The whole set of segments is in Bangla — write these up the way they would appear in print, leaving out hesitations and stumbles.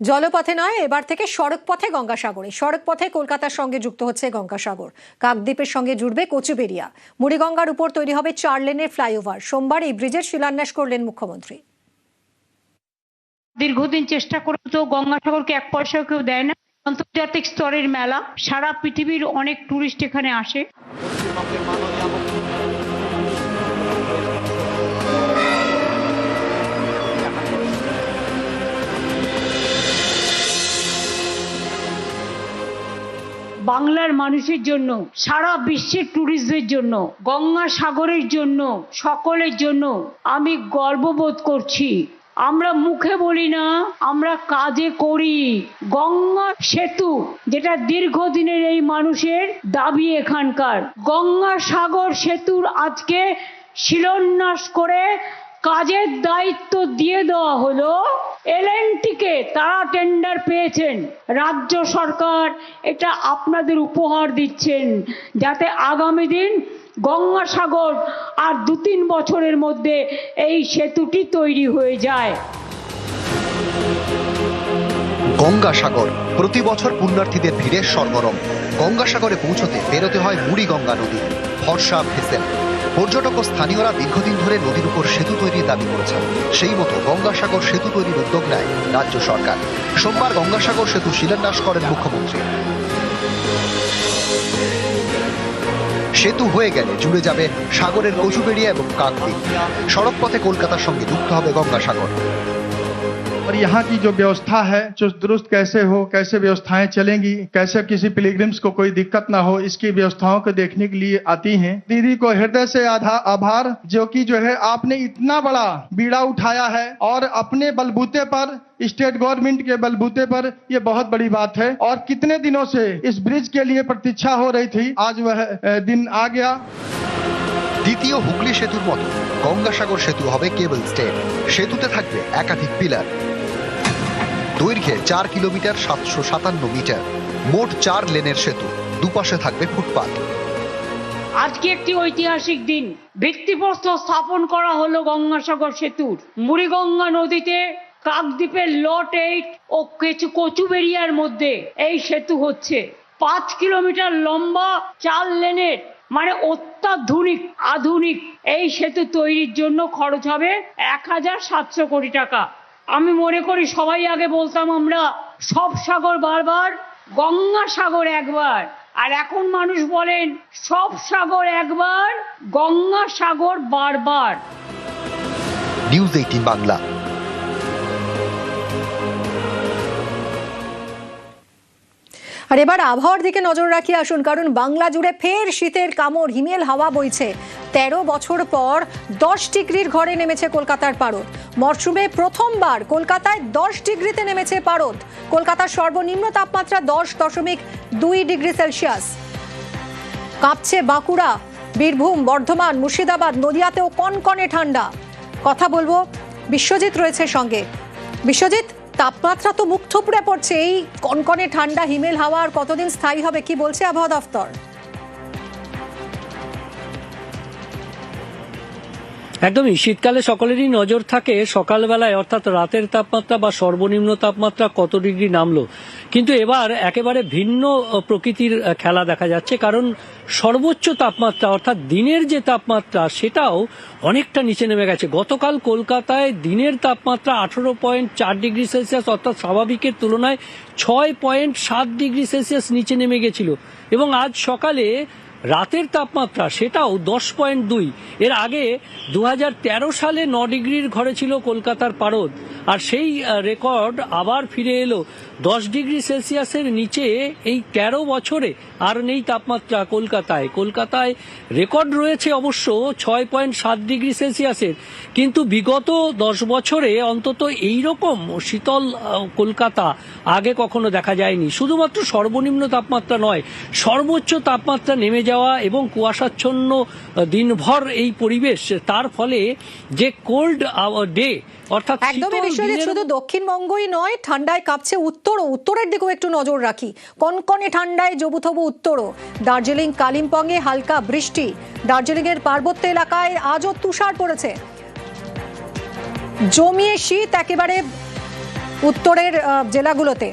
জলপথে নয়, এবার থেকে সড়ক পথে গঙ্গাসাগরে। সড়ক পথে কলকাতার সঙ্গে যুক্ত হচ্ছে গঙ্গাসাগর। কাকদ্বীপের সঙ্গে জুড়বে কচুবেড়িয়া। মুড়িগঙ্গার উপর তৈরি হবে 4 লেনের ফ্লাইওভার। সোমবার এই ব্রিজের শিলান্যাস করলেন মুখ্যমন্ত্রী। দীর্ঘদিন চেষ্টা করে তো গঙ্গাসাগরকে এক পয়সাও কেউ দেয় না। আন্তর্জাতিক স্তরের মেলা, সারা পৃথিবীর অনেক টুরিস্ট এখানে আসে। বাংলার মানুষের জন্য, সারা বিশ্বের টুরিস্টদের জন্য, গঙ্গাসাগরের জন্য, সকলের জন্য আমি গর্ববোধ করছি। আমরা মুখে বলি না, আমরা কাজে করি। গঙ্গা সেতু, যেটা দীর্ঘদিনের এই মানুষের দাবি এখানকার, গঙ্গাসাগর সেতুর আজকে শিলান্যাস করে কাজের দায়িত্ব দিয়ে দেওয়া হলো এলএনটিকে। তারা টেন্ডার পেয়েছেন, রাজ্য সরকার এটা আপনাদের উপহার দিচ্ছেন, যাতে আগামী দিন গঙ্গাসাগর আর 2-3 বছরের মধ্যে এই সেতুটি তৈরি হয়ে যায়। গঙ্গাসাগর প্রতি বছর পুণ্যার্থীদের ভিড়ে সরগরম। গঙ্গাসাগরে পৌঁছতে বেরোতে হয় মুড়িগঙ্গা নদী, ভরসা ভেসেল। পর্যটক ও স্থানীয়রা দীর্ঘদিন ধরে নদীর উপর সেতু তৈরির দাবি করেছেন। সেই মতো গঙ্গাসাগর সেতু তৈরির উদ্যোগ নেয় রাজ্য সরকার। সোমবার গঙ্গাসাগর সেতু শিলান্যাস করেন মুখ্যমন্ত্রী। সেতু হয়ে গেলে জুড়ে যাবে সাগরের কচুবেড়িয়া এবং কাকদ্বীপ। সড়ক পথে কলকাতার সঙ্গে যুক্ত হবে গঙ্গাসাগর। और यहाँ की जो व्यवस्था है, चुस्त दुरुस्त कैसे हो, कैसे व्यवस्थाएं चलेंगी, कैसे किसी पिलग्रिम्स को कोई दिक्कत ना हो, इसकी व्यवस्थाओं को देखने के लिए आती हैं। दीदी को हृदय से आभार, जो कि जो है आपने इतना बड़ा बीड़ा उठाया है और अपने बलबूते पर, स्टेट गवर्नमेंट के बलबूते पर, ये बहुत बड़ी बात है। और कितने दिनों से इस ब्रिज के लिए प्रतीक्षा हो रही थी, आज वह दिन आ गया। দ্বিতীয় হুগলি সেতুর মতো গঙ্গাসাগর সেতু হবে কেবল স্টেট। সেতুতে থাকবে একাধিক পিলার। দৈর্ঘ্যে 4 কিলোমিটার 757 মিটার। মোট 4 লেনের সেতু, দুপাশে থাকবে ফুটপাত। আজকে একটি ঐতিহাসিক দিন। ভিত্তিপ্রস্তর স্থাপন করা হলো গঙ্গাসাগর সেতুর। মুড়িগঙ্গা নদীতে কাকদ্বীপের লট 8 ও কচুবেড়িয়ার মধ্যে এই সেতু হচ্ছে। 5 কিলোমিটার লম্বা, 4 লেনের, মানে অত্যাধুনিক আধুনিক এই সেতু তৈরির জন্য খরচ হবে 1700 কোটি টাকা। আমি মনে করি সবাই আগে বলতাম আমরা সব সাগর বারবার, গঙ্গাসাগর একবার। আর এখন মানুষ বলেন সব সাগর একবার, গঙ্গাসাগর বারবার। নিউজ 18 বাংলা। আর এবার আবহাওয়ার দিকে নজর রাখি আসুন, কারণ বাংলা জুড়ে ফের শীতের কামড়। হিমেল হাওয়া বইছে। 13 বছর পর 10 ডিগ্রির ঘরে নেমেছে কলকাতার পারদ। মরশুমে প্রথমবার কলকাতায় 10 ডিগ্রিতে নেমেছে পারদ। কলকাতার সর্বনিম্ন তাপমাত্রা 10.2 ডিগ্রি সেলসিয়াস। কাঁপছে বাঁকুড়া, বীরভূম, বর্ধমান, মুর্শিদাবাদ, নদিয়াতেও কনকনে ঠান্ডা। কথা বলবো, বিশ্বজিৎ রয়েছে সঙ্গে। বিশ্বজিৎ, তাপমাত্রা তো মুখ থুবড়ে পড়ছে। এই কনকনে ঠান্ডা, হিমেল হাওয়া আর কতদিন স্থায়ী হবে, কি বলছে আবহাওয়া দফতর? একদমই, শীতকালে সকলেরই নজর থাকে সকালবেলায়, অর্থাৎ রাতের তাপমাত্রা বা সর্বনিম্ন তাপমাত্রা কত ডিগ্রি নামলো। কিন্তু এবার একেবারে ভিন্ন প্রকৃতির খেলা দেখা যাচ্ছে, কারণ সর্বোচ্চ তাপমাত্রা অর্থাৎ দিনের যে তাপমাত্রা সেটাও অনেকটা নিচে নেমে গেছে। গতকাল কলকাতায় দিনের তাপমাত্রা 18.4 ডিগ্রি সেলসিয়াস, অর্থাৎ স্বাভাবিকের তুলনায় 6.7 ডিগ্রি সেলসিয়াস নিচে নেমে গেছিল। এবং আজ সকালে রাতের তাপমাত্রা সেটাও 10.2। এর আগে 2013 সালে 9 ডিগ্রির ঘরে ছিল কলকাতার পারদ, আর সেই রেকর্ড আবার ফিরে এলো। 10 ডিগ্রি সেলসিয়াসের নিচে এই 13 বছরে আর নেই তাপমাত্রা কলকাতায়। কলকাতায় রেকর্ড রয়েছে অবশ্য 6.7 ডিগ্রি সেলসিয়াসের, কিন্তু বিগত 10 বছরে অন্তত এইরকম শীতল কলকাতা আগে কখনো দেখা যায়নি। শুধুমাত্র সর্বনিম্ন তাপমাত্রা নয়, সর্বোচ্চ তাপমাত্রা নেমে যাওয়া এবং কুয়াশাচ্ছন্ন দিনভর এই পরিবেশ, তার ফলে যে কোল্ড ডে, অর্থাৎ একদমই বিশ্বজিৎ, শুধু দক্ষিণবঙ্গই নয়, ঠান্ডায় কাঁপছে উত্তরের দিকেও একটু নজর রাখি। কনকনে ঠান্ডায় জবুথবু উত্তরও। দার্জিলিং, কালিম্পংয়ে হালকা বৃষ্টি। দার্জিলিং এর পার্বত্য এলাকায় আজও তুষার পড়েছে। জমিয়ে শীত একেবারে উত্তরের জেলাগুলোতে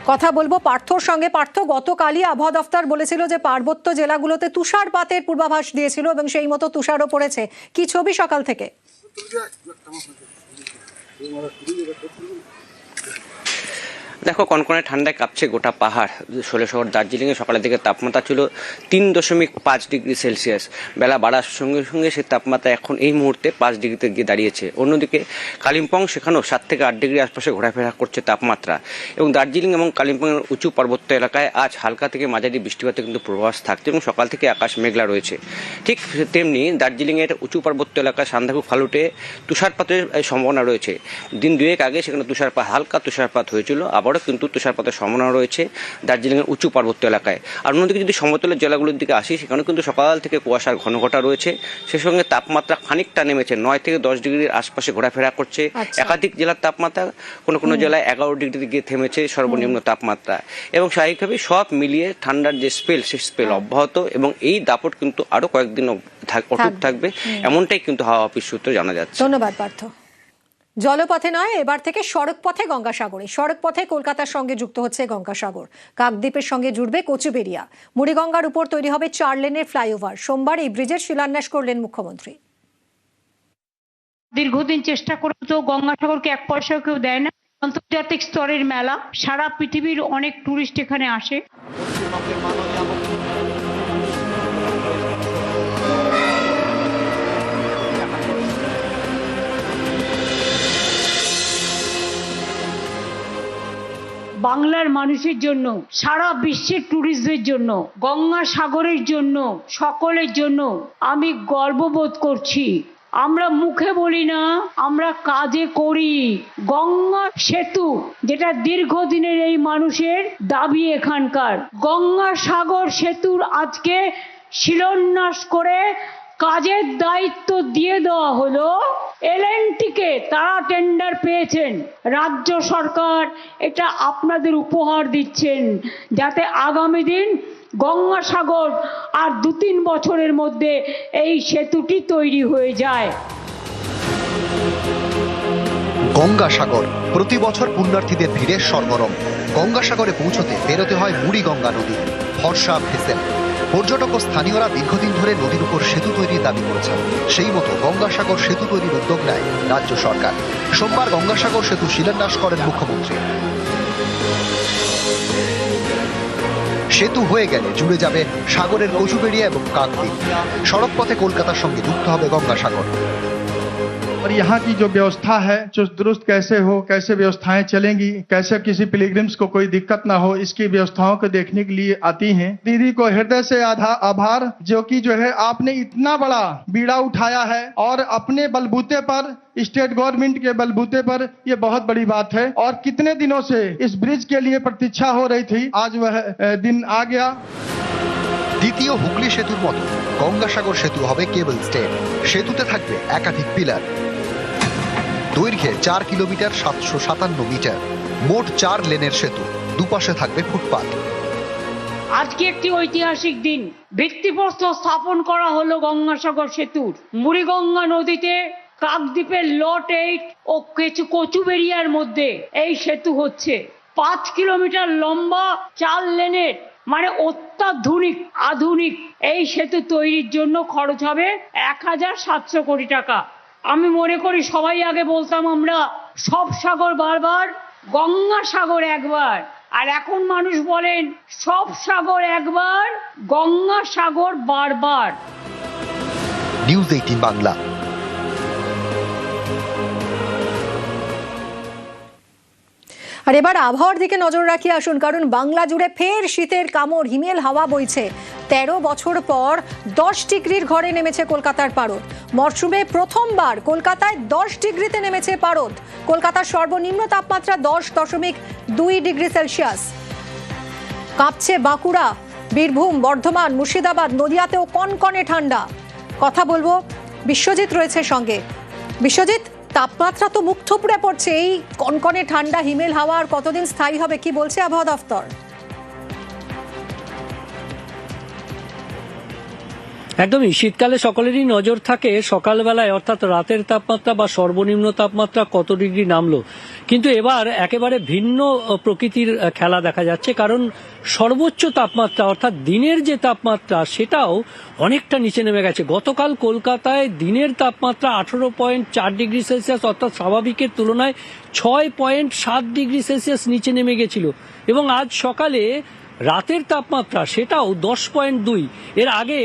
কথা বলবো পার্থর সঙ্গে। পার্থ, গতকালই আবহাওয়া দফতর বলেছিল যে পার্বত্য জেলাগুলোতে তুষারপাতের পূর্বাভাস দিয়েছিল এবং সেই মতো তুষারও পড়েছে। কি ছবি সকাল থেকে? দেখো, কনকনে ঠান্ডায় কাঁপছে গোটা পাহাড়। শহর দার্জিলিংয়ে সকালের দিকে তাপমাত্রা ছিল 3.5 ডিগ্রি সেলসিয়াস। বেলা বাড়ার সঙ্গে সঙ্গে সেই তাপমাত্রা এখন এই মুহূর্তে 5 ডিগ্রিতে গিয়ে দাঁড়িয়েছে। অন্যদিকে কালিম্পং, সেখানেও 7 থেকে 8 ডিগ্রি আশপাশে ঘোরাফেরা করছে তাপমাত্রা। এবং দার্জিলিং এবং কালিম্পংয়ের উঁচু পার্বত্য এলাকায় আজ হালকা থেকে মাঝারি বৃষ্টিপাতের কিন্তু পূর্বাভাস থাকছে এবং সকাল থেকে আকাশ মেঘলা রয়েছে। ঠিক তেমনি দার্জিলিংয়ের উঁচু পার্বত্য এলাকায় সান্দাকফু ফালুটে তুষারপাতের সম্ভাবনা রয়েছে। দিন দুয়েক আগে সেখানে হালকা তুষারপাত হয়েছিল, আবারও কিন্তু তুষারপাতের সম্ভাবনা রয়েছে দার্জিলিংয়ের উঁচু পার্বত্য এলাকায়। আর অন্যদিকে যদি সমতলের জেলাগুলোর দিকে আসি, সেখানে কিন্তু সকাল থেকে কুয়াশার ঘনঘটা রয়েছে। সে সঙ্গে তাপমাত্রা খানিকটা নেমেছে, 9 থেকে 10 ডিগ্রির আশপাশে ঘোরাফেরা করছে। একাধিক জেলার তাপমাত্রা কোনো জেলায় 11 ডিগ্রিতে গিয়ে থেমেছে সর্বনিম্ন তাপমাত্রা। এবং স্বাভাবিকভাবেই সব মিলিয়ে ঠান্ডার যে স্পেল, সেই স্পেল অব্যাহত এবং এই দাপট কিন্তু আরো কয়েকদিন অটুট থাকবে, এমনটাই কিন্তু হাওয়া অফিস সূত্রে জানা যাচ্ছে। ধন্যবাদ পার্থ। জলপথে নয়, এবার থেকে সড়ক পথে গঙ্গাসাগরে। সড়ক পথে কলকাতার সঙ্গে যুক্ত হচ্ছে গঙ্গাসাগর। কাকদ্বীপের সঙ্গে জুড়বে কচুবেড়িয়া। মুড়িগঙ্গার উপর তৈরি হবে 4 লেনের ফ্লাইওভার। সোমবার এই ব্রিজের শিলান্যাস করলেন মুখ্যমন্ত্রী। দীর্ঘদিন চেষ্টা করে তো গঙ্গাসাগরকে 1 পয়সাও কেউ দেয় না। আন্তর্জাতিক স্তরের মেলা, সারা পৃথিবীর অনেক টুরিস্ট এখানে আসে। বাংলার মানুষের জন্য, সারা বিশ্বের টুরিস্টদের জন্য, গঙ্গাসাগরের জন্য, সকলের জন্য আমি গর্ববোধ করছি। আমরা মুখে বলি না, আমরা কাজে করি। গঙ্গা সেতু, যেটা দীর্ঘদিনের এই মানুষের দাবি এখানকার, গঙ্গাসাগর সেতুর আজকে শিলান্যাস করে কাজের দায়িত্ব দিয়ে দেওয়া হলো এলএনটিকে। তারা টেন্ডার পেয়েছেন, রাজ্য সরকার এটা আপনাদের উপহার দিচ্ছেন, যাতে আগামী দিন গঙ্গাসাগর আর 2-3 বছরের মধ্যে এই সেতুটি তৈরি হয়ে যায়। গঙ্গাসাগর প্রতি বছর পুণ্যার্থীদের ভিড়ের সরগরম। গঙ্গাসাগরে পৌঁছতে বেরোতে হয় মুড়িগঙ্গা নদী, ভরসা ভেসেল। পর্যটক ও স্থানীয়রা দীর্ঘদিন ধরে নদীর উপর সেতু তৈরির দাবি করেছেন। সেই মতো গঙ্গাসাগর সেতু তৈরির উদ্যোগ নেয় রাজ্য সরকার। সোমবার গঙ্গাসাগর সেতু শিলান্যাস করেন মুখ্যমন্ত্রী। সেতু হয়ে গেলে জুড়ে যাবে সাগরের কচুবেড়িয়া এবং কাকদ্বীপ। সড়ক পথে কলকাতার সঙ্গে যুক্ত হবে গঙ্গাসাগর। और यहाँ की जो व्यवस्था है, चुस्त दुरुस्त कैसे हो, कैसे व्यवस्थाएं चलेंगी, कैसे किसी पिलग्रिम्स को कोई दिक्कत ना हो, इसकी व्यवस्थाओं को देखने के लिए आती हैं। दीदी को हृदय से आभार, जो कि जो है आपने इतना बड़ा बीड़ा उठाया है और अपने बलबूते पर, स्टेट गवर्नमेंट के बलबूते पर, ये बहुत बड़ी बात है। और कितने दिनों से इस ब्रिज के लिए प्रतीक्षा हो रही थी, आज वह दिन आ गया। দ্বিতীয় হুগলি সেতুর মতো গঙ্গাসাগর সেতু হবে কেবল স্টে। সেতুতে থাকবে একাধিক পিলার। দৈর্ঘ্যে 4 কিলোমিটার 757 মিটার। মোট 4 লেনের সেতু, দুপাশে থাকবে ফুটপাত। আজকে একটি ঐতিহাসিক দিন। ভিত্তিপ্রস্তর স্থাপন করা হলো গঙ্গাসাগর সেতুর। মুড়িগঙ্গা নদীতে কাকদ্বীপের লট 8 ও কচুবেড়িয়ার মধ্যে এই সেতু হচ্ছে। 5 কিলোমিটার লম্বা, 4 লেনের, মানে অত্যাধুনিক আধুনিক এই সেতু তৈরির জন্য খরচ হবে 1700 কোটি টাকা। আমি মনে করি সবাই আগে বলতাম আমরা সব সাগর বারবার, গঙ্গাসাগর একবার। আর এখন মানুষ বলেন সব সাগর একবার, গঙ্গাসাগর বারবার। নিউজ 18 বাংলা। আর এবার আবহাওয়ার দিকে নজর রাখি আসুন, কারণ বাংলা জুড়ে ফের শীতের কামড়, হিমেল হাওয়া বইছে। 13 বছর পর 10 ডিগ্রির ঘরে নেমেছে কলকাতার পারদ। মরশুমে প্রথমবার কলকাতায় 10 ডিগ্রিতে নেমেছে পারদ। কলকাতার সর্বনিম্ন তাপমাত্রা 10.2 ডিগ্রি সেলসিয়াস। কাঁপছে বাঁকুড়া, বীরভূম, বর্ধমান, মুর্শিদাবাদ, নদিয়াতেও কনকনে ঠান্ডা। কথা বলবো, বিশ্বজিৎ রয়েছে সঙ্গে। বিশ্বজিৎ, তাপমাত্রা তো মুখ থুবড়ে পড়ছে। এই কনকনে ঠান্ডা, হিমেল হাওয়া আর কতদিন স্থায়ী হবে, কি বলছে আবহাওয়া দফতর? একদমই, শীতকালে সকলেরই নজর থাকে সকালবেলায়, অর্থাৎ রাতের তাপমাত্রা বা সর্বনিম্ন তাপমাত্রা কত ডিগ্রি নামলো। কিন্তু এবার একেবারে ভিন্ন প্রকৃতির খেলা দেখা যাচ্ছে, কারণ সর্বোচ্চ তাপমাত্রা অর্থাৎ দিনের যে তাপমাত্রা সেটাও অনেকটা নিচে নেমে গেছে। গতকাল কলকাতায় দিনের তাপমাত্রা 18.4 ডিগ্রি সেলসিয়াস অর্থাৎ স্বাভাবিকের তুলনায় 6.7 ডিগ্রি সেলসিয়াস নিচে নেমে গেছিল, এবং আজ সকালে রাতের তাপমাত্রা সেটাও 10.2। এর আগে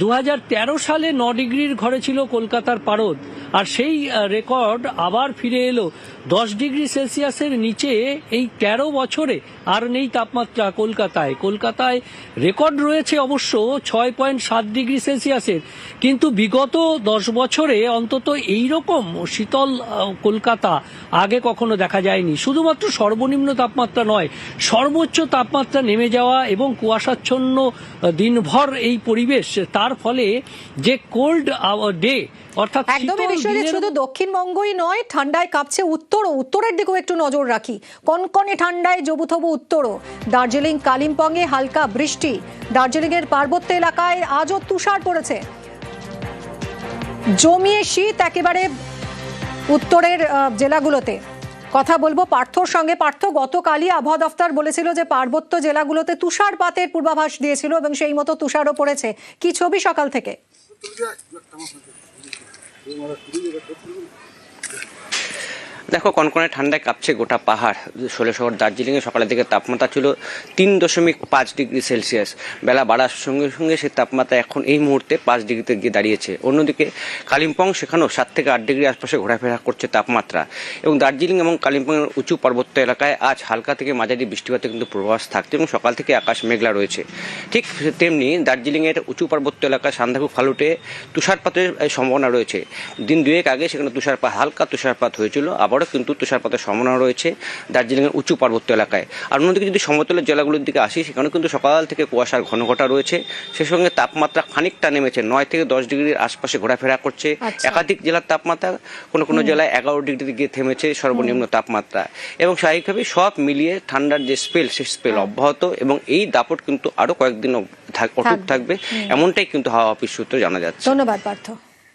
2013 সালে 9 ডিগ্রির ঘরে ছিল কলকাতার পারদ, আর সেই রেকর্ড আবার ফিরে এলো 10 ডিগ্রি সেলসিয়াসের নিচে। এই 13 বছরে আর নেই তাপমাত্রা কলকাতায় রেকর্ড রয়েছে অবশ্য 6.7 ডিগ্রি সেলসিয়াসের, কিন্তু বিগত 10 বছরে অন্তত এইরকম শীতল কলকাতা আগে কখনো দেখা যায়নি। শুধুমাত্র সর্বনিম্ন তাপমাত্রা নয়, সর্বোচ্চ তাপমাত্রা নেমে যাওয়া এবং কুয়াশাচ্ছন্ন দিনভর এই পরিবেশ, তার ফলে যে কোল্ড ডে অর্থাৎ একদমই বিষয়ে শুধু দক্ষিণবঙ্গই নয়, ঠান্ডায় কাঁপছে উত্তরের দিকেও একটু নজর রাখি। কনকনে ঠান্ডায় জবুথবু উত্তরও। দার্জিলিং কালিম্পংয়ে হালকা বৃষ্টি, দার্জিলিং এর পার্বত্য এলাকায় আজও তুষার পড়েছে। জমিয়ে শীত একেবারে উত্তরের জেলাগুলোতে। কথা বলবো পার্থর সঙ্গে। পার্থ, গতকালই আবহাওয়া দফতর বলেছিল যে পার্বত্য জেলাগুলোতে তুষারপাতের পূর্বাভাস দিয়েছিল এবং সেই মতো তুষারও পড়েছে। কি ছবি সকাল থেকে? দেখো, কনকনে ঠান্ডায় কাঁপছে গোটা পাহাড়। শহর দার্জিলিংয়ে সকালের দিকে তাপমাত্রা ছিল 3.5 ডিগ্রি সেলসিয়াস। বেলা বাড়ার সঙ্গে সঙ্গে সেই তাপমাত্রা এখন এই মুহূর্তে 5 ডিগ্রিতে গিয়ে দাঁড়িয়েছে। অন্যদিকে কালিম্পং, সেখানেও 7 থেকে 8 ডিগ্রি আশপাশে ঘোরাফেরা করছে তাপমাত্রা। এবং দার্জিলিং এবং কালিম্পংয়ের উঁচু পার্বত্য এলাকায় আজ হালকা থেকে মাঝারি বৃষ্টিপাতের কিন্তু পূর্বাভাস থাকছে এবং সকাল থেকে আকাশ মেঘলা রয়েছে। ঠিক তেমনি দার্জিলিংয়ের উঁচু পার্বত্য এলাকায় সান্দাকফু ফালুটে তুষারপাতের সম্ভাবনা রয়েছে। দিন দুয়েক আগে সেখানে হালকা তুষারপাত হয়েছিল, আবারও কিন্তু তুষারপাতের সম্ভাবনা রয়েছে দার্জিলিংয়ের উঁচু পার্বত্য এলাকায়। আর অন্যদিকে যদি সমতলের জেলাগুলোর দিকে আসি, সেখানে কিন্তু সকাল থেকে কুয়াশার ঘনঘটা রয়েছে। সে সঙ্গে তাপমাত্রা খানিকটা নেমেছে, 9 থেকে 10 ডিগ্রির আশপাশে ঘোরাফেরা করছে। একাধিক জেলার তাপমাত্রা কোনো জেলায় 11 ডিগ্রিতে গিয়ে থেমেছে সর্বনিম্ন তাপমাত্রা। এবং স্বাভাবিকভাবে সব মিলিয়ে ঠান্ডার যে সেই স্পেল অব্যাহত, এবং এই দাপট কিন্তু আরো কয়েকদিন অটুট থাকবে, এমনটাই কিন্তু হাওয়া অফিস সূত্রে জানা যাচ্ছে। ধন্যবাদ পার্থ।